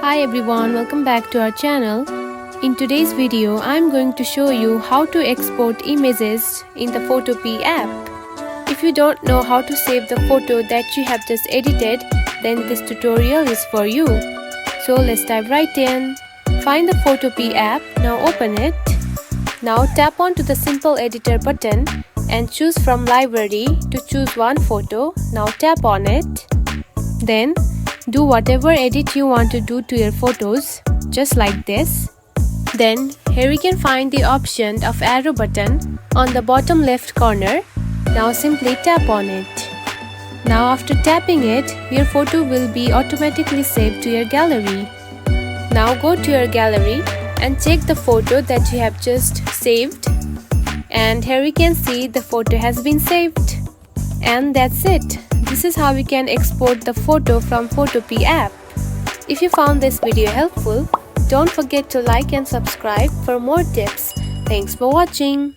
Hi everyone, welcome back to our channel. In today's video, I'm going to show you how to export images in the Photopea app. If you don't know how to save the photo that you have just edited, then this tutorial is for you. So let's dive right in. Find the Photopea app, now open it. Now tap onto the Simple Editor button and choose from Library to choose one photo. Now tap on it. Then do whatever edit you want to do to your photos, just like this. Then here you can find the option of arrow button on the bottom left corner. Now simply tap on it. Now after tapping it, your photo will be automatically saved to your gallery. Now go to your gallery and check the photo that you have just saved. And here you can see the photo has been saved. And that's it. This is how you can export the photo from Photopea app. If you found this video helpful, don't forget to like and subscribe for more tips. Thanks for watching.